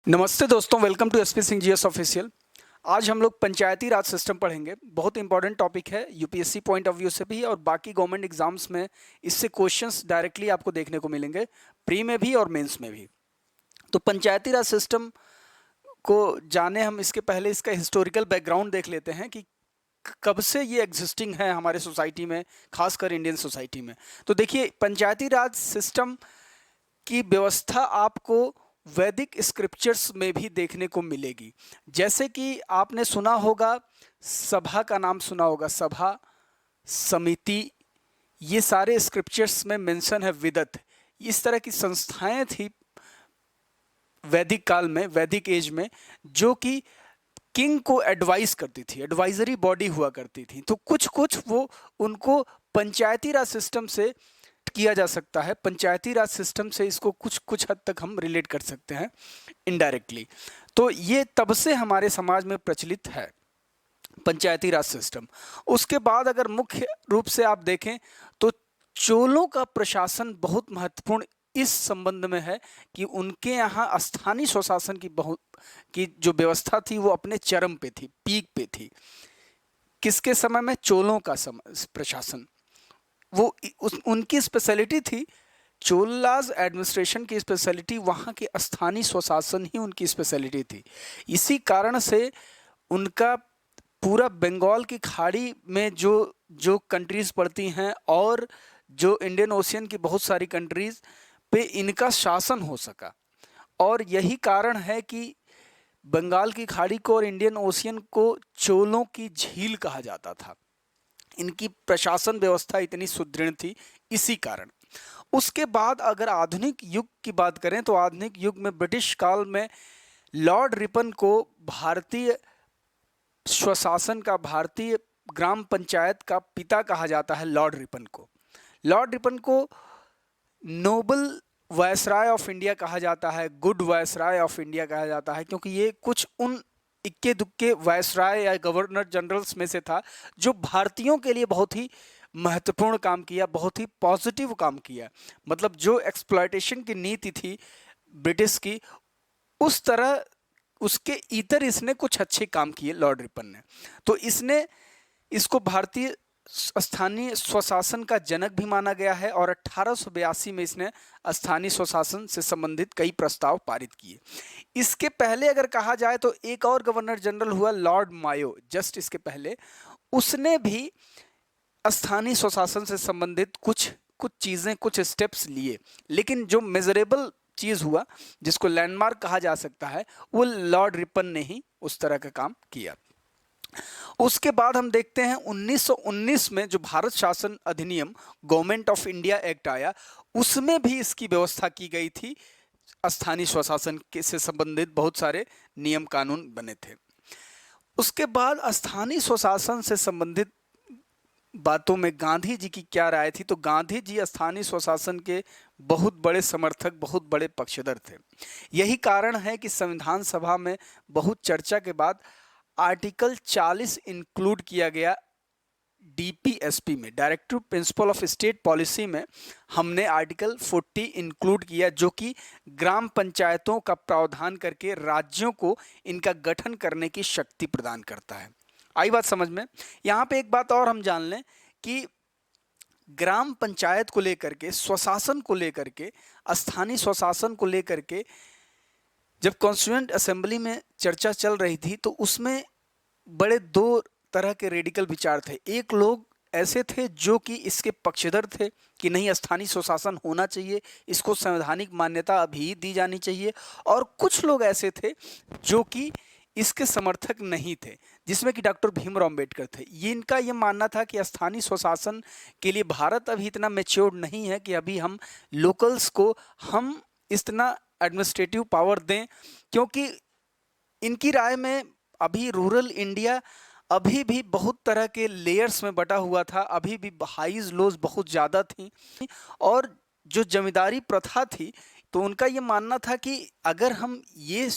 नमस्ते दोस्तों, welcome to SP Singh GS official. आज हम लोग पंचायती राज सिस्टम पढ़ेंगे। बहुत इंपॉर्टेंट टॉपिक है यूपीएससी पॉइंट ऑफ व्यू से भी और बाकी गवर्नमेंट एग्जाम्स में इससे क्वेश्चंस डायरेक्टली आपको देखने को मिलेंगे, प्री में भी और मेंस में भी। तो पंचायती राज सिस्टम को जाने हम इसके पहले इसका हिस्टोरिकल बैकग्राउंड देख लेते हैं कि कब से ये एग्जिस्टिंग है हमारे सोसाइटी में, खासकर इंडियन सोसाइटी में। तो देखिए, पंचायती राज सिस्टम की व्यवस्था आपको वैदिक स्क्रिप्चर्स में भी देखने को मिलेगी। जैसे कि आपने सुना होगा, सभा का नाम सुना होगा, सभा, समिति, ये सारे स्क्रिप्चर्स में मेंशन है। विदत, इस तरह की संस्थाएं थी वैदिक काल में, वैदिक एज में, जो कि किंग को एडवाइस करती थी, एडवाइजरी बॉडी हुआ करती थी। तो कुछ कुछ वो उनको पंचायती राज सिस्टम से किया जा सकता है, पंचायती राज सिस्टम से इसको कुछ कुछ हद तक हम रिलेट कर सकते हैं इनडायरेक्टली। तो ये तब से हमारे समाज में प्रचलित है पंचायती राज सिस्टम। उसके बाद अगर मुख्य रूप से आप देखें तो चोलों का प्रशासन बहुत महत्वपूर्ण इस संबंध में है कि उनके यहाँ स्थानीय स्वशासन की जो व्यवस्था थी वो अपने चरम पे थी, पीक पे थी। किसके समय में? चोलों का प्रशासन, वो उनकी स्पेशलिटी थी। चोलाज एडमिनिस्ट्रेशन की स्पेशलिटी वहाँ के स्थानीय स्वशासन ही उनकी स्पेशलिटी थी। इसी कारण से उनका पूरा बंगाल की खाड़ी में जो कंट्रीज़ पड़ती हैं और जो इंडियन ओशियन की बहुत सारी कंट्रीज़ पे इनका शासन हो सका। और यही कारण है कि बंगाल की खाड़ी को और इंडियन ओशियन को चोलों की झील कहा जाता था। इनकी प्रशासन व्यवस्था इतनी सुदृढ़ थी इसी कारण। उसके बाद अगर आधुनिक युग की बात करें तो आधुनिक युग में ब्रिटिश काल में लॉर्ड रिपन को भारतीय स्वशासन का, भारतीय ग्राम पंचायत का पिता कहा जाता है। लॉर्ड रिपन को नोबल वायसराय ऑफ इंडिया कहा जाता है, गुड वायसराय ऑफ इंडिया कहा जाता है, क्योंकि ये कुछ उन इक्के दुक्के वायसराय या गवर्नर जनरल्स में से था जो भारतीयों के लिए बहुत ही महत्वपूर्ण काम किया, बहुत ही पॉजिटिव काम किया। मतलब जो एक्सप्लॉयटेशन की नीति थी ब्रिटिश की, उस तरह उसके इतर इसने कुछ अच्छे काम किए लॉर्ड रिपन ने। तो इसको भारतीय स्थानीय स्वशासन का जनक भी माना गया है और 1882 में इसने स्थानीय स्वशासन से संबंधित कई प्रस्ताव पारित किए। इसके पहले अगर कहा जाए तो एक और गवर्नर जनरल हुआ लॉर्ड मायो, जस्ट इसके पहले। उसने भी स्थानीय स्वशासन से संबंधित कुछ चीज़ें, कुछ स्टेप्स लिए, लेकिन जो मेजरेबल चीज़ हुआ, जिसको लैंडमार्क कहा जा सकता है, वो लॉर्ड रिपन ने ही उस तरह का काम किया। उसके बाद हम देखते हैं 1919 में जो भारत शासन अधिनियम, गवर्नमेंट ऑफ इंडिया एक्ट आया, उसमें भी इसकी व्यवस्था की गई थी। स्थानीय स्वशासन से संबंधित बहुत सारे नियम कानून बने थे। उसके बाद स्थानीय स्वशासन से संबंधित बातों में गांधी जी की क्या राय थी? तो गांधी जी स्थानीय स्वशासन के बहुत बड़े समर्थक, बहुत बड़े पक्षधर थे। यही कारण है कि संविधान सभा में बहुत चर्चा के बाद आर्टिकल 40 इंक्लूड किया गया डीपीएसपी में, directive principle of state policy में हमने आर्टिकल 40 इंक्लूड किया, जो कि ग्राम पंचायतों का प्रावधान करके राज्यों को इनका गठन करने की शक्ति प्रदान करता है। आई बात समझ में? यहाँ पे एक बात और हम जान लें कि ग्राम पंचायत को लेकर के, स्वशासन को लेकर के, स्थानीय स्वशासन को लेकर के जब कॉन्स्टिट्यूएंट असेंबली में चर्चा चल रही थी तो उसमें बड़े दो तरह के रेडिकल विचार थे। एक लोग ऐसे थे जो कि इसके पक्षधर थे कि नहीं, स्थानीय स्वशासन होना चाहिए, इसको संवैधानिक मान्यता अभी दी जानी चाहिए। और कुछ लोग ऐसे थे जो कि इसके समर्थक नहीं थे, जिसमें कि डॉक्टर भीमराव अंबेडकर थे। इनका ये मानना था कि स्थानीय स्वशासन के लिए भारत अभी इतना मैच्योर्ड नहीं है कि अभी हम लोकल्स को हम इतना एडमिनिस्ट्रेटिव पावर दें, क्योंकि इनकी राय में अभी रूरल इंडिया अभी भी बहुत तरह के लेयर्स में बटा हुआ था, अभी भी हाइज लोज बहुत ज़्यादा थी और जो जमींदारी प्रथा थी। तो उनका ये मानना था कि अगर हम ये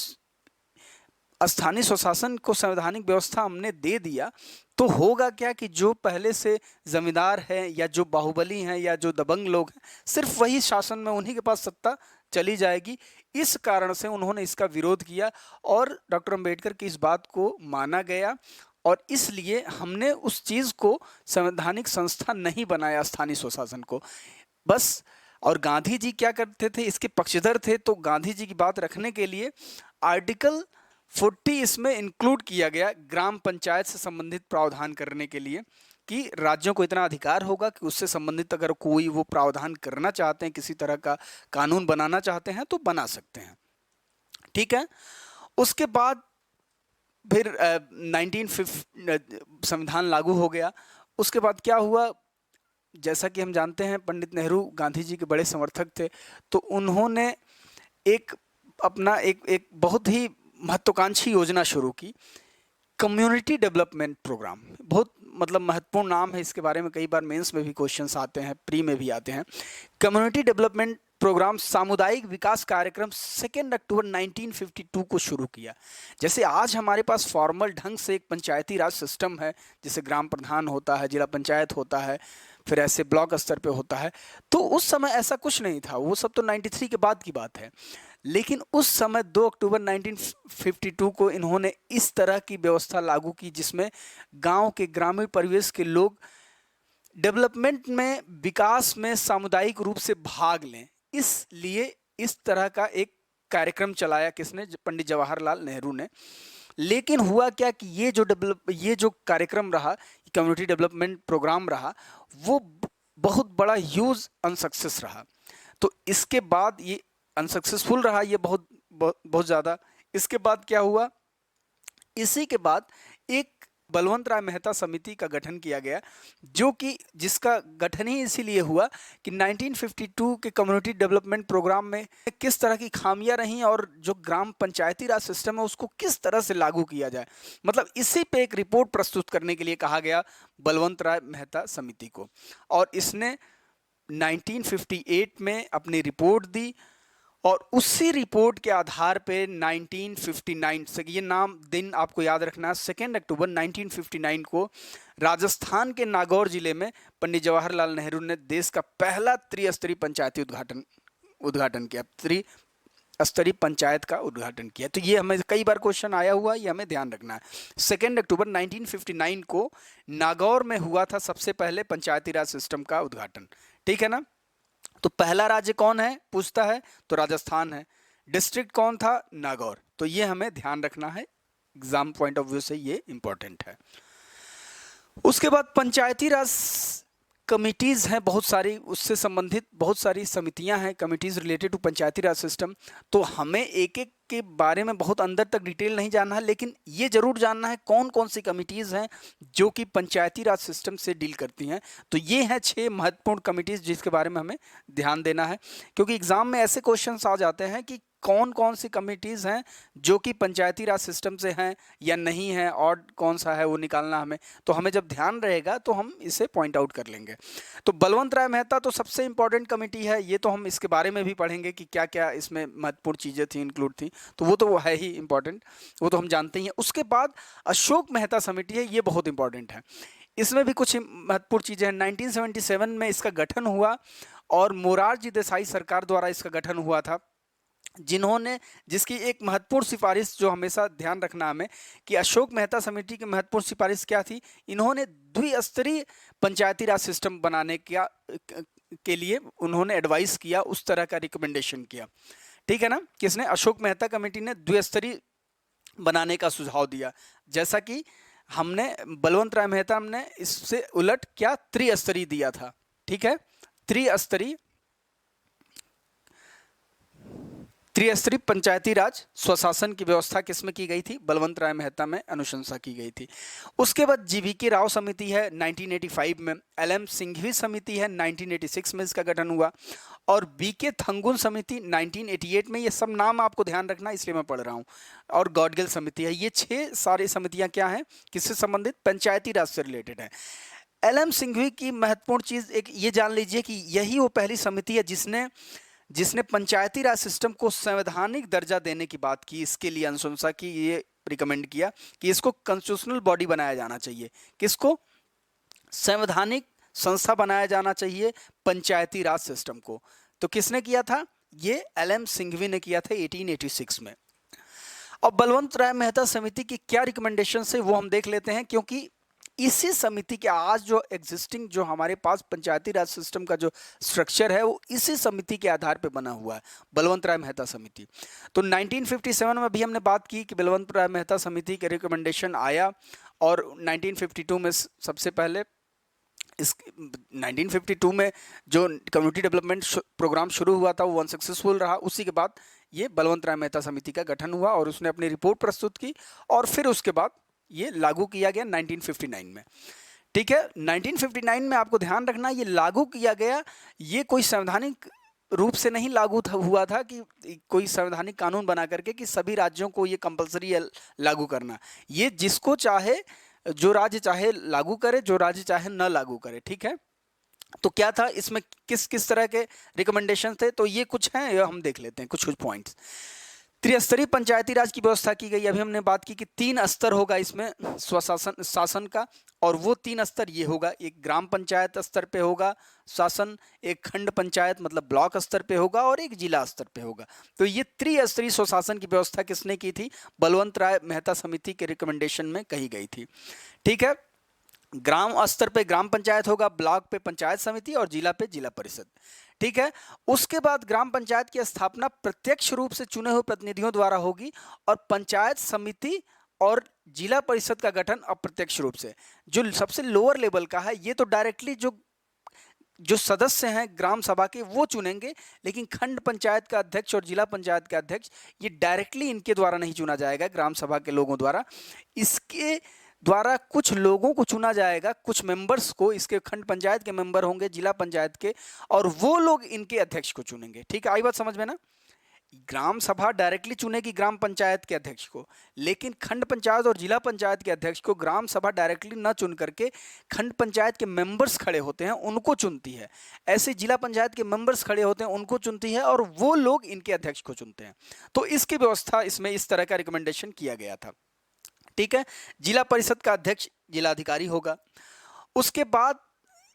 स्थानीय स्वशासन को संवैधानिक व्यवस्था हमने दे दिया तो होगा क्या कि जो पहले से जमींदार है या जो बाहुबली हैं या जो दबंग लोग हैं, सिर्फ वही शासन में, उन्हीं के पास सत्ता चली जाएगी। इस कारण से उन्होंने इसका विरोध किया और डॉक्टर अंबेडकर की इस बात को माना गया और इसलिए हमने उस चीज़ को संवैधानिक संस्था नहीं बनाया स्थानीय स्वशासन को, बस। और गांधी जी क्या करते थे, इसके पक्षधर थे, तो गांधी जी की बात रखने के लिए आर्टिकल 40 इसमें इंक्लूड किया गया ग्राम पंचायत से संबंधित प्रावधान करने के लिए कि राज्यों को इतना अधिकार होगा कि उससे संबंधित अगर कोई वो प्रावधान करना चाहते हैं, किसी तरह का कानून बनाना चाहते हैं तो बना सकते हैं। ठीक है, उसके बाद फिर 1950 संविधान लागू हो गया। उसके बाद क्या हुआ, जैसा कि हम जानते हैं पंडित नेहरू गांधी जी के बड़े समर्थक थे, तो उन्होंने एक अपना एक बहुत ही महत्वाकांक्षी योजना शुरू की, कम्युनिटी डेवलपमेंट प्रोग्राम। बहुत मतलब महत्वपूर्ण नाम है, इसके बारे में कई बार मेंस में भी क्वेश्चंस आते हैं, प्री में भी आते हैं। कम्युनिटी डेवलपमेंट प्रोग्राम सामुदायिक विकास कार्यक्रम 2 अक्टूबर 1952 को शुरू किया। जैसे आज हमारे पास फॉर्मल ढंग से एक पंचायती राज सिस्टम है, जैसे ग्राम प्रधान होता है, जिला पंचायत होता है, फिर ऐसे ब्लॉक स्तर पे होता है, तो उस समय ऐसा कुछ नहीं था, वो सब तो 93 के बाद की बात है। लेकिन उस समय 2 अक्टूबर 1952 को इन्होंने इस तरह की व्यवस्था लागू की जिसमें गांव के ग्रामीण परिवेश के लोग डेवलपमेंट में, विकास में सामुदायिक रूप से भाग लें। इसलिए इस तरह का एक कार्यक्रम चलाया किसने, पंडित जवाहरलाल नेहरू ने। लेकिन हुआ क्या कि ये जो कार्यक्रम रहा, कम्युनिटी डेवलपमेंट प्रोग्राम रहा, वो बहुत बड़ा ह्यूज अनसक्सेस रहा। तो इसके बाद ये अनसक्सेसफुल रहा, ये बहुत ज़्यादा। इसके बाद क्या हुआ, इसी के बाद एक बलवंत राय मेहता समिति का गठन किया गया, जो कि जिसका गठन ही इसीलिए हुआ कि 1952 के कम्युनिटी डेवलपमेंट प्रोग्राम में किस तरह की खामियां रहीं और जो ग्राम पंचायती राज सिस्टम है उसको किस तरह से लागू किया जाए। मतलब इसी पे एक रिपोर्ट प्रस्तुत करने के लिए कहा गया बलवंत राय मेहता समिति को, और इसने 1958 में अपनी रिपोर्ट दी और उसी रिपोर्ट के आधार पे 1959 से, ये नाम दिन आपको याद रखना है, 2 अक्टूबर 1959 को राजस्थान के नागौर जिले में पंडित जवाहरलाल नेहरू ने देश का पहला त्रिस्तरीय पंचायती उद्घाटन किया, त्रिस्तरीय पंचायत का उद्घाटन किया। तो ये हमें कई बार क्वेश्चन आया हुआ, ये हमें ध्यान रखना है। 2 अक्टूबर 1959 को नागौर में हुआ था सबसे पहले पंचायती राज सिस्टम का उद्घाटन। ठीक है ना। तो पहला राज्य कौन है पूछता है, तो राजस्थान है। डिस्ट्रिक्ट कौन था, नागौर। तो ये हमें ध्यान रखना है, एग्जाम पॉइंट ऑफ व्यू से ये इंपॉर्टेंट है। उसके बाद पंचायती राज कमिटीज़ हैं बहुत सारी, उससे संबंधित बहुत सारी समितियां हैं, committees related to Panchayati Raj system. तो हमें एक एक के बारे में बहुत अंदर तक डिटेल नहीं जानना है, लेकिन ये जरूर जानना है कौन कौन सी कमिटीज़ हैं जो कि पंचायती राज सिस्टम से डील करती हैं। तो ये हैं 6 महत्वपूर्ण कमिटीज़ जिसके बारे में हमें ध्यान देना है, क्योंकि एग्ज़ाम में ऐसे क्वेश्चन आ जाते हैं कि कौन कौन सी कमिटीज़ हैं जो कि पंचायती राज सिस्टम से हैं या नहीं हैं, और कौन सा है वो निकालना हमें। तो हमें जब ध्यान रहेगा तो हम इसे पॉइंट आउट कर लेंगे। तो बलवंत राय मेहता तो सबसे इंपॉर्टेंट कमेटी है, ये तो हम इसके बारे में भी पढ़ेंगे कि क्या क्या इसमें महत्वपूर्ण चीज़ें थी, इंक्लूड थी, तो वो है ही इंपॉर्टेंट, वो तो हम जानते ही हैं। उसके बाद अशोक मेहता समिति है, ये बहुत इंपॉर्टेंट है, इसमें भी कुछ महत्वपूर्ण चीज़ें हैं। 1977 में इसका गठन हुआ और मोरारजी देसाई सरकार द्वारा इसका गठन हुआ था, जिसकी एक महत्वपूर्ण सिफारिश जो हमेशा ध्यान रखना हमें कि अशोक मेहता समिति की महत्वपूर्ण सिफारिश क्या थी, इन्होंने द्विस्तरीय पंचायती राज सिस्टम बनाने के लिए उन्होंने एडवाइस किया, उस तरह का रिकमेंडेशन किया। ठीक है ना, किसने, अशोक मेहता कमेटी ने द्विस्तरीय बनाने का सुझाव दिया, जैसा कि हमने बलवंत राय मेहता ने इससे उलट क्या त्रिस्तरीय दिया था। ठीक है, त्रिस्तरीय पंचायती राज स्वशासन की व्यवस्था किसमें की गई थी, बलवंत राय मेहता में अनुशंसा की गई थी। उसके बाद जीवीके राव समिति है 1985 में, एलएम सिंघवी समिति है 1986 में इसका गठन हुआ, और बीके थंगुन समिति 1988 में। ये सब नाम आपको ध्यान रखना इसलिए मैं पढ़ रहा हूँ। और गॉडगिल समिति है। ये 6 सारी समितियाँ क्या हैं, किससे संबंधित, पंचायती राज से रिलेटेड है। एलएम सिंघवी की महत्वपूर्ण चीज़ एक ये जान लीजिए कि यही वो पहली समिति है जिसने पंचायती राज सिस्टम को संवैधानिक दर्जा देने की बात की, इसके लिए अनुशंसा की, ये रिकमेंड किया कि इसको कॉन्स्टिट्यूशनल बॉडी बनाया जाना चाहिए। किसको, संवैधानिक संस्था बनाया जाना चाहिए पंचायती राज सिस्टम को। तो किसने किया था, ये LM सिंघवी ने किया था 1886 में। अब बलवंत राय मेहता समिति की क्या रिकमेंडेशन है वो हम देख लेते हैं, क्योंकि इसी समिति के आज जो एग्जिस्टिंग जो हमारे पास पंचायती राज सिस्टम का जो स्ट्रक्चर है वो इसी समिति के आधार पे बना हुआ है, बलवंत राय मेहता समिति। तो 1957 में भी हमने बात की कि बलवंत राय मेहता समिति के रिकमेंडेशन आया, और 1952 में सबसे पहले इस 1952 में जो कम्युनिटी डेवलपमेंट प्रोग्राम शुरू हुआ था वो अनसक्सेसफुल रहा। उसी के बाद ये बलवंत राय मेहता समिति का गठन हुआ और उसने अपनी रिपोर्ट प्रस्तुत की, और फिर उसके बाद ये लागू किया गया 1959 में। ठीक है, 1959 में आपको ध्यान रखना ये लागू किया गया, ये कोई संवैधानिक रूप से नहीं लागू हुआ था कि कोई संवैधानिक कानून बना करके कि सभी राज्यों को ये कंपलसरी लागू करना। ये जिसको चाहे, जो राज्य चाहे लागू करे, जो राज्य चाहे न लागू करे। ठीक है, तो क्या था इसमें, किस किस तरह के रिकमेंडेशन थे, तो ये कुछ हैं, ये हम देख लेते हैं कुछ पॉइंट्स। त्रिस्तरीय पंचायती राज की व्यवस्था की गई। अभी हमने बात की कि 3 स्तर होगा इसमें स्वशासन शासन का, और वो 3 स्तर ये होगा, एक ग्राम पंचायत स्तर पे होगा शासन, एक खंड पंचायत मतलब ब्लॉक स्तर पे होगा, और एक जिला स्तर पे होगा। तो ये त्रिस्तरीय स्वशासन की व्यवस्था किसने की थी? बलवंत राय मेहता समिति के रिकमेंडेशन में कही गई थी। ठीक है, ग्राम स्तर पे ग्राम पंचायत होगा, ब्लॉक पे पंचायत समिति, और जिला पे जिला परिषद। ठीक है, उसके बाद ग्राम पंचायत की स्थापना प्रत्यक्ष रूप से चुने हुए प्रतिनिधियों द्वारा होगी, और पंचायत समिति और जिला परिषद का गठन अप्रत्यक्ष रूप से। जो सबसे लोअर लेवल का है ये तो डायरेक्टली जो सदस्य हैं ग्राम सभा के वो चुनेंगे, लेकिन खंड पंचायत का अध्यक्ष और जिला पंचायत का अध्यक्ष ये डायरेक्टली इनके द्वारा नहीं चुना जाएगा, ग्राम सभा के लोगों द्वारा। इसके द्वारा कुछ लोगों को चुना जाएगा, कुछ मेंबर्स को, इसके खंड पंचायत के मेंबर होंगे, जिला पंचायत के, और वो लोग इनके अध्यक्ष को चुनेंगे। ठीक है, आई बात समझ में ना? ग्राम सभा डायरेक्टली चुनेगी ग्राम पंचायत के अध्यक्ष को, लेकिन खंड पंचायत और जिला पंचायत के अध्यक्ष को ग्राम सभा डायरेक्टली न चुन करके खंड पंचायत के मेंबर्स खड़े होते हैं उनको चुनती है। ऐसे जिला पंचायत के मेंबर्स खड़े होते हैं उनको चुनती है, और वो लोग इनके अध्यक्ष को चुनते हैं। तो इसकी व्यवस्था इसमें इस तरह का रिकमेंडेशन किया गया था। ठीक है, जिला परिषद का अध्यक्ष जिलाधिकारी होगा। उसके बाद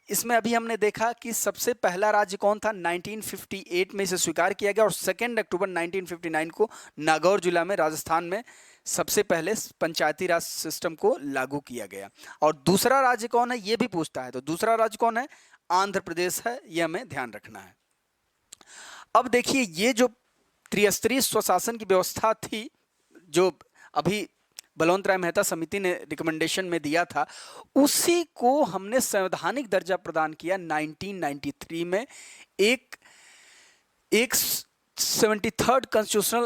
इसमें अभी हमने देखा कि सबसे पहला राज्य कौन था, 1958 में इसे स्वीकार किया गया, और 2 अक्टूबर 1959 को नागौर जिला में राजस्थान में सबसे पहले पंचायती राज सिस्टम को लागू किया गया। और दूसरा राज्य कौन है ये भी पूछता है, तो दूसरा राज्य कौन है? आंध्र प्रदेश है, ये हमें ध्यान रखना है। अब देखिए, ये जो त्रिस्तरीय स्वशासन की व्यवस्था थी जो अभी बलवंत राय मेहता समिति ने रिकमेंडेशन में दिया था, उसी को हमने संवैधानिक दर्जा प्रदान किया 1993 में। एक 73rd कॉन्स्टिट्यूशनल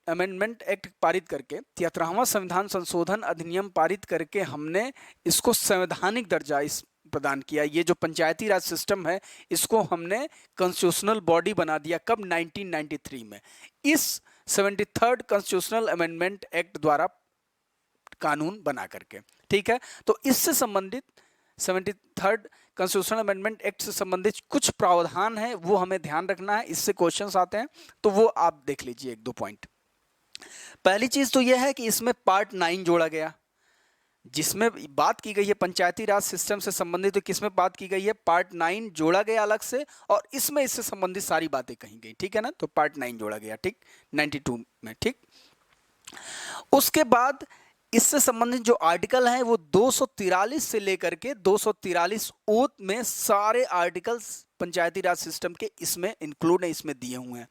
अमेंडमेंट एक्ट पारित करके, 73वां संविधान संशोधन अधिनियम पारित करके हमने इसको संवैधानिक दर्जा प्रदान किया। ये जो पंचायती राज सिस्टम है इसको हमने कॉन्स्टिट्यूशनल बॉडी बना दिया। कब? 1993 में, इस 73rd कॉन्स्टिट्यूशनल अमेंडमेंट एक्ट द्वारा कानून बना करके। ठीक है, तो इससे संबंधित 73rd कॉन्स्टिट्यूशनल अमेंडमेंट एक्ट से संबंधित कुछ प्रावधान है वो हमें ध्यान रखना है, इससे क्वेश्चंस आते हैं, तो वो आप देख लीजिए 1-2 पॉइंट। पहली चीज तो यह है कि इसमें पार्ट 9 जोड़ा गया, जिसमें बात की गई है पंचायती राज सिस्टम से संबंधित। तो किसमें बात की गई है? पार्ट 9 जोड़ा गया अलग से, और इसमें इससे संबंधित सारी बातें कही गई। ठीक है ना, तो पार्ट 9 जोड़ा गया। ठीक, 92 में। ठीक, उसके बाद इससे संबंधित जो आर्टिकल हैं वो 243 से लेकर के 243 ओत में सारे आर्टिकल्स पंचायती राज सिस्टम के इसमें इंक्लूड है, इसमें दिए हुए हैं।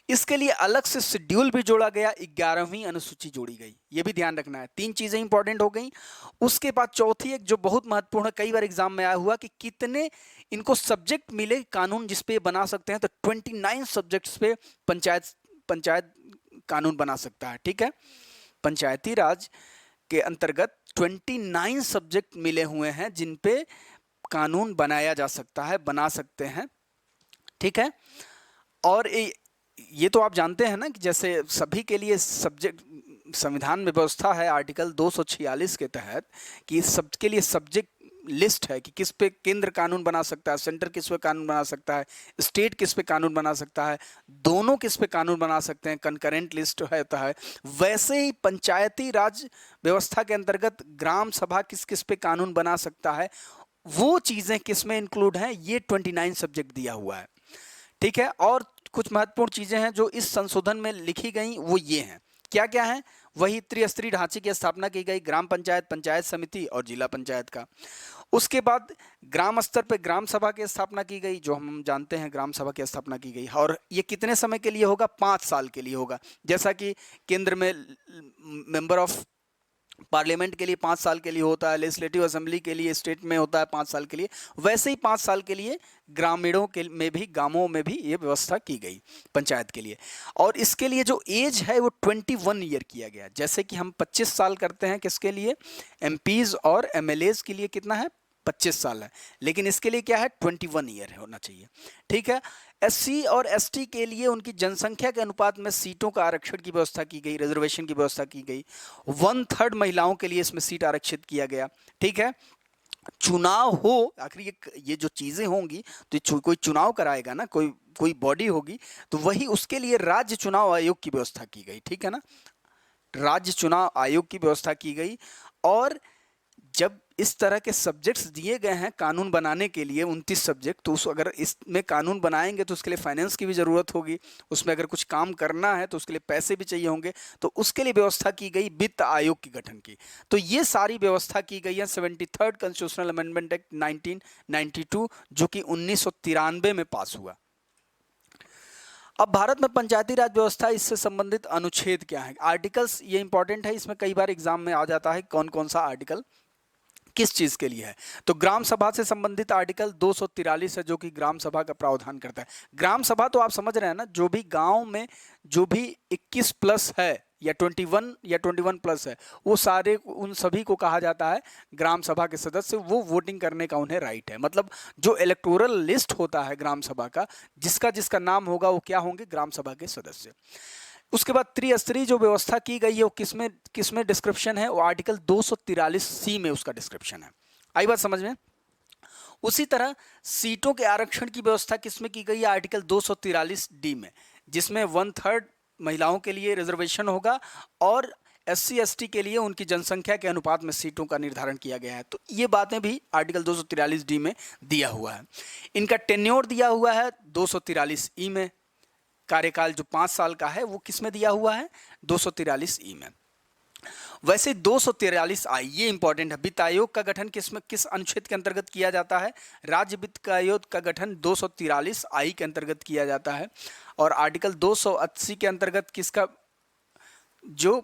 इसके लिए अलग से शेड्यूल भी जोड़ा गया, 11वीं अनुसूची जोड़ी गई, ये भी ध्यान रखना है। 3 चीजें इंपॉर्टेंट हो गई। उसके बाद चौथी एक जो बहुत महत्वपूर्ण, कई बार एग्जाम में आया हुआ कि कितने इनको सब्जेक्ट मिले कानून जिसपे बना सकते हैं, तो 29 सब्जेक्ट्स पे पंचायत कानून बना सकता है। ठीक है, पंचायती राज के अंतर्गत 29 सब्जेक्ट मिले हुए हैं जिन पे कानून बनाया जा सकता है, बना सकते हैं। ठीक है, और ये तो आप जानते हैं ना कि जैसे सभी के लिए सब्जेक्ट, संविधान में व्यवस्था है आर्टिकल 246 के तहत कि सबके लिए सब्जेक्ट लिस्ट है कि किस पे केंद्र कानून बना सकता है, सेंटर किस पे कानून बना सकता है, स्टेट किस पे कानून बना सकता है, दोनों किस पे कानून बना सकते हैं, कंकरेंट लिस्ट होता है। वैसे ही पंचायती राज व्यवस्था के अंतर्गत ग्राम सभा किस किस पे कानून बना सकता है, वो चीज़ें किस में इंक्लूड हैं, ये 29 सब्जेक्ट दिया हुआ है। ठीक है, और कुछ महत्वपूर्ण चीजें हैं जो इस संशोधन में लिखी गई, वो ये हैं। क्या क्या है? वही त्रिस्तरीय ढांचे की स्थापना की गई, ग्राम पंचायत, पंचायत समिति और जिला पंचायत का। उसके बाद ग्राम स्तर पर ग्राम सभा की स्थापना की गई, जो हम जानते हैं ग्राम सभा की स्थापना की गई, और ये कितने समय के लिए होगा? 5 साल के लिए होगा। जैसा कि केंद्र में मेंबर ऑफ पार्लियामेंट के लिए 5 साल के लिए होता है, लेजिस्लेटिव असेंबली के लिए स्टेट में होता है 5 साल के लिए, वैसे ही 5 साल के लिए ग्रामीणों के में भी, गांवों में भी ये व्यवस्था की गई पंचायत के लिए। और इसके लिए जो एज है वो 21 ईयर किया गया। जैसे कि हम 25 साल करते हैं किसके लिए? एमपीज और एमएलएज के लिए कितना है? 25 साल है, लेकिन इसके लिए क्या है? 21 ईयर होना चाहिए। ठीक है। एससी और एसटी के लिए उनकी जनसंख्या के अनुपात में सीटों का आरक्षण की व्यवस्था की गई, रिजर्वेशन की व्यवस्था की गई। 1/3 महिलाओं के लिए इसमें सीट आरक्षित किया गया। ठीक है। चुनाव हो, आखिर ये जो चीजें होंगी तो कोई चुनाव कराएगा ना, कोई बॉडी होगी, तो वही उसके लिए राज्य चुनाव आयोग की व्यवस्था की गई। ठीक है ना, राज्य चुनाव आयोग की व्यवस्था की गई। और जब इस तरह के सब्जेक्ट्स दिए गए हैं कानून बनाने के लिए, 29 सब्जेक्ट, तो अगर इसमें कानून बनाएंगे तो उसके लिए फाइनेंस की भी ज़रूरत होगी, उसमें अगर कुछ काम करना है तो उसके लिए पैसे भी चाहिए होंगे, तो उसके लिए व्यवस्था की गई वित्त आयोग के गठन की। तो ये सारी व्यवस्था की गई है 73rd कॉन्स्टिट्यूशनल अमेंडमेंट एक्ट 1992, जो कि 1993 में पास हुआ। अब भारत में पंचायती राज व्यवस्था, इससे संबंधित अनुच्छेद क्या है, आर्टिकल्स, ये इंपॉर्टेंट है, इसमें कई बार एग्जाम में आ जाता है कौन कौन सा आर्टिकल किस चीज के लिए है। तो ग्राम सभा से संबंधित आर्टिकल 243 है, जो कि ग्राम सभा का प्रावधान करता है। ग्राम सभा तो आप समझ रहे हैं ना, जो भी गांव में जो भी 21 प्लस है या 21 प्लस है, वो सारे, उन सभी को कहा जाता है ग्राम सभा के सदस्य। वो वोटिंग करने का उन्हें राइट है। मतलब जो इलेक्टोरल लिस्ट होता है ग्राम सभा का, जिसका जिसका नाम होगा वो क्या होंगे? ग्राम सभा के सदस्य। उसके बाद त्रिस्तरीय जो व्यवस्था की गई है वो किसमें डिस्क्रिप्शन है? वो आर्टिकल 243C में उसका डिस्क्रिप्शन है। आई बात समझ में? उसी तरह सीटों के आरक्षण की व्यवस्था किसमें की गई है? आर्टिकल 243D में, जिसमें 1/3 महिलाओं के लिए रिजर्वेशन होगा और SC ST के लिए उनकी जनसंख्या के अनुपात में सीटों का निर्धारण किया गया है। तो ये बातें भी आर्टिकल 243D में दिया हुआ है। इनका टेन्योर दिया हुआ है 243E में। कार्यकाल जो 5 साल का है वो किसमें दिया हुआ है? 243E में। वैसे 243I, ये इंपॉर्टेंट है, वित्त आयोग का गठन किस अनुच्छेद के अंतर्गत किया जाता है? राज्य वित्त आयोग का गठन 243I के अंतर्गत किया जाता है। और आर्टिकल 280 के अंतर्गत किसका, जो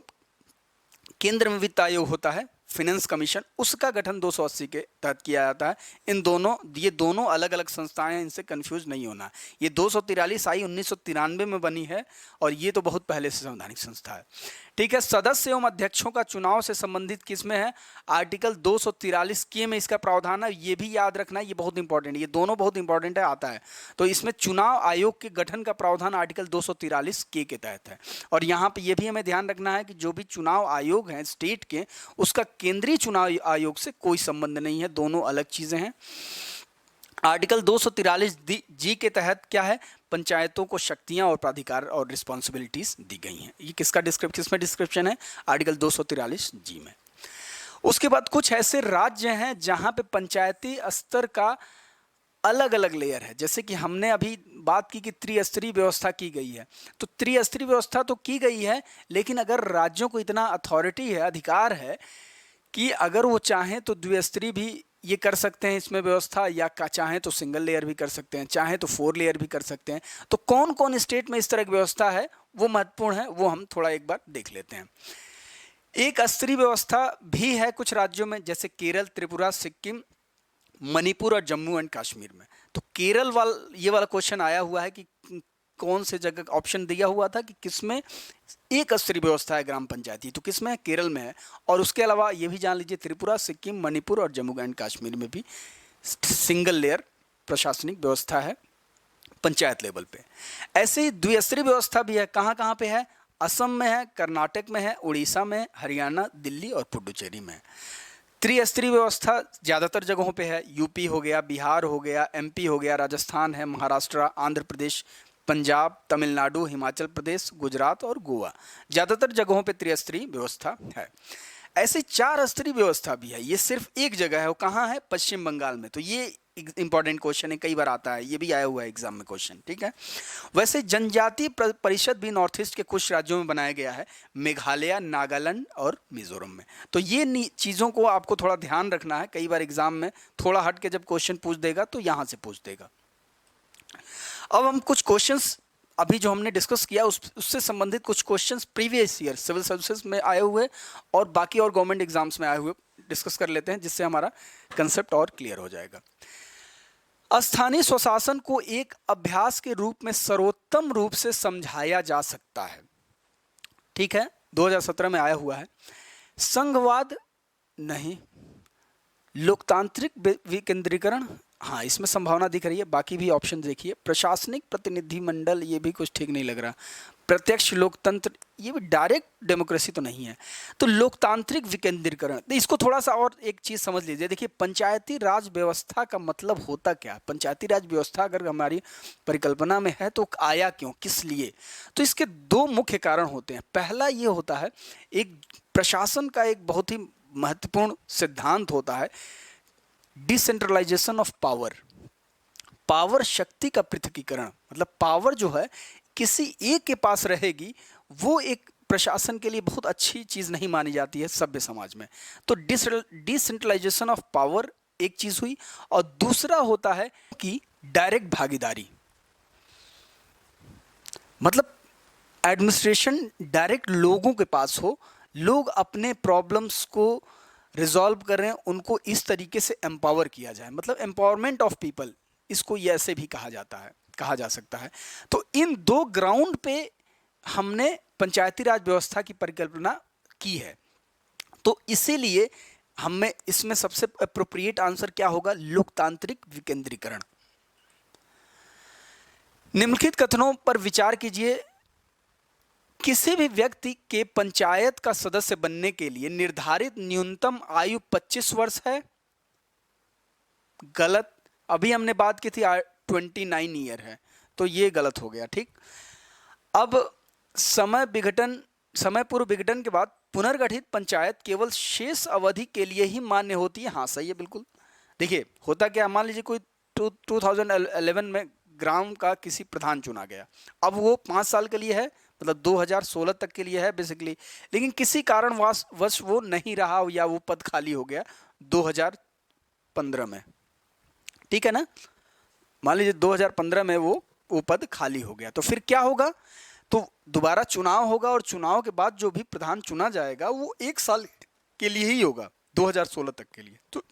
केंद्र में वित्त आयोग होता है, फाइनेंस कमीशन, उसका गठन 280 के तहत किया जाता है। ये दोनों अलग अलग संस्थाएं हैं, इनसे कंफ्यूज नहीं होना। ये 243I 1993 में बनी है और ये तो बहुत पहले से संवैधानिक संस्था है। ठीक है। सदस्य एवं अध्यक्षों का चुनाव से संबंधित किसमें है? आर्टिकल 243K में इसका प्रावधान है। ये भी याद रखना है, ये बहुत इंपॉर्टेंट है, ये दोनों बहुत इंपॉर्टेंट है, आता है। तो इसमें चुनाव आयोग के गठन का प्रावधान आर्टिकल 243K के तहत है। और यहाँ पे ये भी हमें ध्यान रखना है कि जो भी चुनाव आयोग हैं स्टेट के, उसका केंद्रीय चुनाव आयोग से कोई संबंध नहीं है, दोनों अलग चीजें हैं। आर्टिकल 243G के तहत क्या है? पंचायतों को शक्तियां और प्राधिकार और रिस्पॉन्सिबिलिटीज दी गई हैं। ये किसमें डिस्क्रिप्शन है? आर्टिकल 243G में। उसके बाद कुछ ऐसे राज्य हैं जहां पे पंचायती स्तर का अलग अलग लेयर है। जैसे कि हमने अभी बात की कि त्रिस्तरीय व्यवस्था की गई है, तो त्रिस्तरीय व्यवस्था तो की गई है, लेकिन अगर राज्यों को इतना अथॉरिटी है, अधिकार है कि अगर वो चाहें तो द्विस्तरीय भी ये कर सकते हैं इसमें व्यवस्था, या चाहें तो सिंगल लेयर भी कर सकते हैं, चाहें तो 4 लेयर भी कर सकते हैं। तो कौन कौन स्टेट में इस तरह की व्यवस्था है वो महत्वपूर्ण है, वो हम थोड़ा एक बार देख लेते हैं। एक स्तरीय व्यवस्था भी है कुछ राज्यों में, जैसे केरल, त्रिपुरा, सिक्किम, मणिपुर और जम्मू एंड कश्मीर में। तो केरल ये वाला क्वेश्चन आया हुआ है कि कौन से जगह, ऑप्शन दिया हुआ था कि किसमें एक स्तरीय व्यवस्था है ग्राम पंचायती, तो किसमें है? केरल में है। और उसके अलावा ये भी जान लीजिए, त्रिपुरा, सिक्किम, मणिपुर और जम्मू एंड कश्मीर में भी सिंगल लेयर प्रशासनिक व्यवस्था है पंचायत लेवल पे। ऐसे ही द्विस्तरीय व्यवस्था भी है। कहाँ कहाँ पे है? असम में है, कर्नाटक में है, उड़ीसा में, हरियाणा, दिल्ली और पुडुचेरी में है। त्रिस्तरीय व्यवस्था ज़्यादातर जगहों पे है। यूपी हो गया, बिहार हो गया, MP हो गया, राजस्थान है, महाराष्ट्र, आंध्र प्रदेश, पंजाब, तमिलनाडु, हिमाचल प्रदेश, गुजरात और गोवा, ज़्यादातर जगहों पे त्रिस्तरीय व्यवस्था है। ऐसे 4 स्तरीय व्यवस्था भी है, ये सिर्फ एक जगह है, वो कहाँ है? पश्चिम बंगाल में। तो ये इंपॉर्टेंट क्वेश्चन है, कई बार आता है, ये भी आया हुआ है एग्जाम में क्वेश्चन, ठीक है। वैसे जनजातीय परिषद भी नॉर्थ ईस्ट के कुछ राज्यों में बनाया गया है, मेघालय, नागालैंड और मिजोरम में। तो ये चीज़ों को आपको थोड़ा ध्यान रखना है, कई बार एग्जाम में थोड़ा हट के जब क्वेश्चन पूछ देगा तो यहाँ से पूछ देगा। अब हम कुछ क्वेश्चंस अभी जो हमने डिस्कस किया उससे संबंधित कुछ questions previous year civil services में आए हुए और बाकी और गवर्नमेंट एग्जाम्स में आए हुए डिस्कस कर लेते हैं, जिससे हमारा कंसेप्ट और क्लियर हो जाएगा। स्थानीय स्वशासन को एक अभ्यास के रूप में सर्वोत्तम रूप से समझाया जा सकता है, ठीक है, 2017 में आया हुआ है। संघवाद नहीं, लोकतांत्रिक विकेंद्रीकरण, हाँ इसमें संभावना दिख रही है, बाकी भी ऑप्शन देखिए। प्रशासनिक प्रतिनिधिमंडल, ये भी कुछ ठीक नहीं लग रहा। प्रत्यक्ष लोकतंत्र, ये भी डायरेक्ट डेमोक्रेसी तो नहीं है। तो लोकतांत्रिक विकेंद्रीकरण, तो इसको थोड़ा सा और एक चीज़ समझ लीजिए। देखिए पंचायती राज व्यवस्था का मतलब होता क्या? पंचायती राज व्यवस्था अगर हमारी परिकल्पना में है तो आया क्यों, किस लिए? तो इसके 2 मुख्य कारण होते हैं। पहला ये होता है, एक प्रशासन का एक बहुत ही महत्वपूर्ण सिद्धांत होता है डिसेंट्रलाइजेशन ऑफ पावर। पावर शक्ति का पृथकीकरण, मतलब पावर जो है किसी एक के पास रहेगी, वो एक प्रशासन के लिए बहुत अच्छी चीज नहीं मानी जाती है सभ्य समाज में। तो डिसेंट्रलाइजेशन ऑफ पावर एक चीज हुई, और दूसरा होता है कि डायरेक्ट भागीदारी, मतलब एडमिनिस्ट्रेशन डायरेक्ट लोगों के पास हो, लोग अपने प्रॉब्लम्स को रिजॉल्व कर रहे हैं, उनको इस तरीके से एम्पावर किया जाए, मतलब एम्पावरमेंट ऑफ पीपल, इसको ये ऐसे भी कहा जाता है, कहा जा सकता है। तो इन 2 ग्राउंड पे हमने पंचायती राज व्यवस्था की परिकल्पना की है। तो इसीलिए हमें इसमें सबसे अप्रोप्रिएट आंसर क्या होगा? लोकतांत्रिक विकेंद्रीकरण। निम्नलिखित कथनों पर विचार कीजिए। किसी भी व्यक्ति के पंचायत का सदस्य बनने के लिए निर्धारित न्यूनतम आयु 25 वर्ष है। गलत। अभी हमने बात की थी 29 ईयर है, तो ये गलत हो गया, ठीक। अब समय पूर्व विघटन के बाद पुनर्गठित पंचायत केवल शेष अवधि के लिए ही मान्य होती है। हाँ सही है, बिल्कुल। देखिए होता क्या, मान लीजिए कोई 2011 में ग्राम का किसी प्रधान चुना गया, अब वो 5 साल के लिए है, मतलब 2016 तक के लिए है बेसिकली, लेकिन किसी कारणवश वो नहीं रहा या वो पद खाली हो गया 2015 में, ठीक है ना। मान लीजिए 2015 में वो पद खाली हो गया, तो फिर क्या होगा? तो दोबारा चुनाव होगा, और चुनाव के बाद जो भी प्रधान चुना जाएगा वो 1 साल के लिए ही होगा, 2016 तक के लिए। तो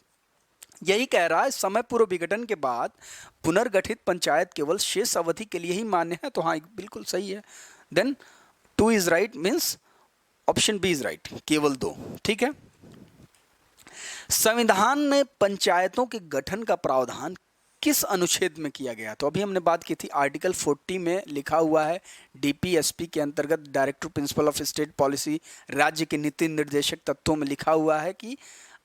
यही कह रहा है, समय पूर्व विघटन के बाद पुनर्गठित पंचायत केवल शेष अवधि के लिए ही मान्य है। तो हाँ बिल्कुल सही है। Then 2 is right, means option B is right, केवल 2, ठीक है। संविधान में पंचायतों के गठन का प्रावधान किस अनुच्छेद में किया गया? तो अभी हमने बात की थी, आर्टिकल 40 में लिखा हुआ है, डीपीएसपी के अंतर्गत director principle of state policy, राज्य के नीति निर्देशक तत्वों में लिखा हुआ है कि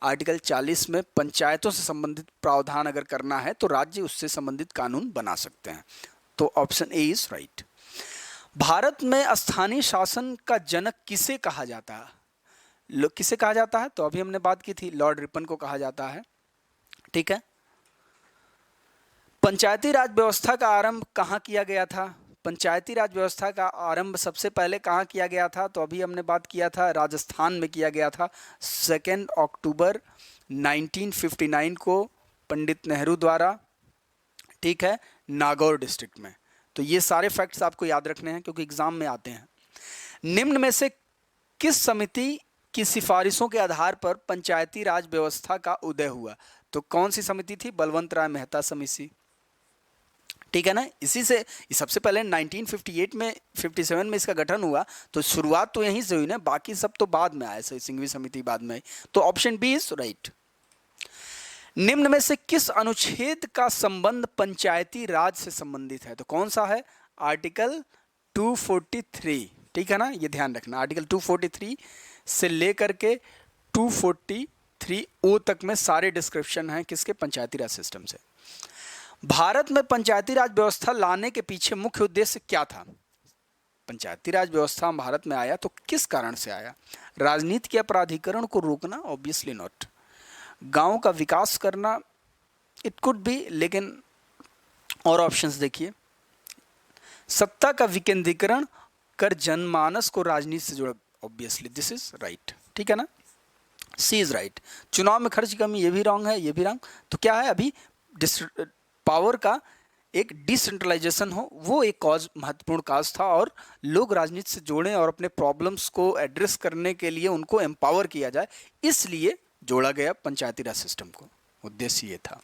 आर्टिकल 40 में पंचायतों से संबंधित प्रावधान अगर करना है तो राज्य उससे संबंधित कानून बना सकते हैं। तो option A is right. Bharat में स्थानीय शासन का जनक किसे कहा जाता है? किसे कहा जाता है? तो अभी हमने बात की थी, लॉर्ड रिपन को कहा जाता है, ठीक है। पंचायती राज व्यवस्था का आरंभ कहाँ किया गया था? पंचायती राज व्यवस्था का आरंभ सबसे पहले कहाँ किया गया था? तो अभी हमने बात किया था, राजस्थान में किया गया था, 2 अक्टूबर 1959 को पंडित नेहरू द्वारा, ठीक है, नागौर डिस्ट्रिक्ट में। तो ये सारे फैक्ट्स आपको याद रखने हैं क्योंकि एग्जाम में आते हैं। निम्न में से किस समिति की सिफारिशों के आधार पर पंचायती राज व्यवस्था का उदय हुआ? तो कौन सी समिति थी? बलवंत राय मेहता समिति, ठीक है ना। इसी से सबसे पहले 1958 में 57 में इसका गठन हुआ, तो शुरुआत तो यहीं से हुई ना, बाकी सब तो बाद में आए, सिंघवी समिति बाद में आई। तो ऑप्शन बी इज राइट। निम्न में से किस अनुच्छेद का संबंध पंचायती राज से संबंधित है? तो कौन सा है? आर्टिकल 243, ठीक है ना, ये ध्यान रखना। आर्टिकल 243 से लेकर के 243 तक में सारे डिस्क्रिप्शन हैं किसके? पंचायती राज सिस्टम से। भारत में पंचायती राज व्यवस्था लाने के पीछे मुख्य उद्देश्य क्या था? पंचायती राज व्यवस्था भारत में आया तो किस कारण से आया? राजनीति के अपराधीकरण को रोकना? Obviously not. गांव का विकास करना? इट कुड बी, लेकिन और ऑप्शंस देखिए। सत्ता का विकेंद्रीकरण कर जनमानस को राजनीति से जोड़ा? ऑब्वियसली दिस इज राइट, ठीक है ना, सी इज राइट। चुनाव में खर्च की कमी, ये भी रॉन्ग है, ये भी रॉन्ग। तो क्या है, अभी पावर का एक डिसेंट्रलाइजेशन हो, वो एक कॉज, महत्वपूर्ण काज था, और लोग राजनीति से जोड़ें और अपने प्रॉब्लम्स को एड्रेस करने के लिए उनको एम्पावर किया जाए, इसलिए जोड़ा गया पंचायती राज सिस्टम को। उद्देश्य ये था।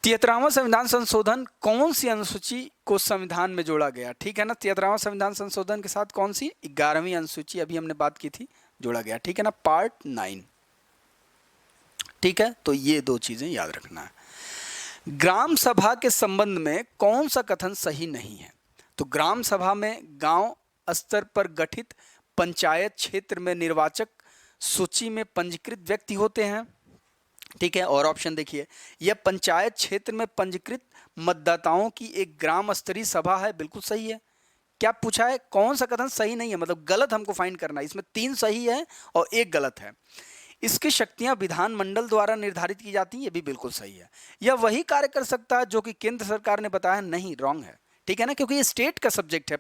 73वां संविधान संशोधन कौन सी अनुसूची को संविधान में जोड़ा गया? ठीक है ना, 73वां संविधान संशोधन के साथ कौन सी? 11वीं अनुसूची, अभी हमने बात की थी, जोड़ा गया, ठीक है ना, पार्ट 9। ठीक है, तो ये दो चीजें याद रखना है। ग्राम सभा के संबंध में कौन सा कथन सही नहीं है? तो ग्राम सभा में गांव स्तर पर गठित पंचायत क्षेत्र में निर्वाचक सूची में पंजीकृत व्यक्ति होते हैं, ठीक है। और ऑप्शन देखिए, यह पंचायत क्षेत्र में पंजीकृत मतदाताओं की एक ग्राम स्तरीय सभा है, बिल्कुल सही है। क्या पूछा है, कौन सा कथन सही नहीं है, मतलब गलत हमको फाइंड करना है। इसमें 3 सही है और 1 गलत है। इसकी शक्तियां विधानमंडल द्वारा निर्धारित की जाती हैं, ये भी बिल्कुल सही है। यह वही कार्य कर सकता है जो कि केंद्र सरकार ने बताया, नहीं, रॉन्ग है, ठीक है ना, क्योंकि ये स्टेट का सब्जेक्ट है।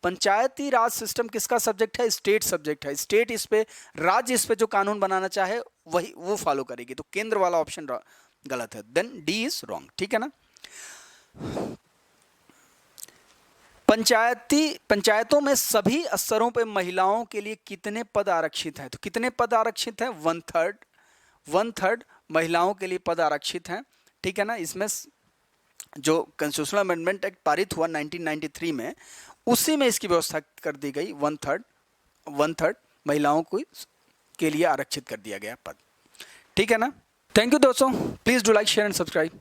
पंचायती राज सिस्टम किसका सब्जेक्ट है? स्टेट सब्जेक्ट है। स्टेट इस पे, राज्य इस पे जो कानून बनाना चाहे वही वो फॉलो करेगी। तो केंद्र वाला ऑप्शन गलत है, देन डी इज रॉन्ग, ठीक है ना। पंचायतों में सभी स्तरों पे महिलाओं के लिए कितने पद आरक्षित हैं? तो कितने पद आरक्षित हैं? 1/3 महिलाओं के लिए पद आरक्षित हैं, ठीक है ना। इसमें जो कॉन्स्टिट्यूशनल अमेंडमेंट एक्ट पारित हुआ 1993 में, उसी में इसकी व्यवस्था कर दी गई। 1/3 महिलाओं को के लिए आरक्षित कर दिया गया पद, ठीक है ना। थैंक यू दोस्तों, please do like, share and subscribe.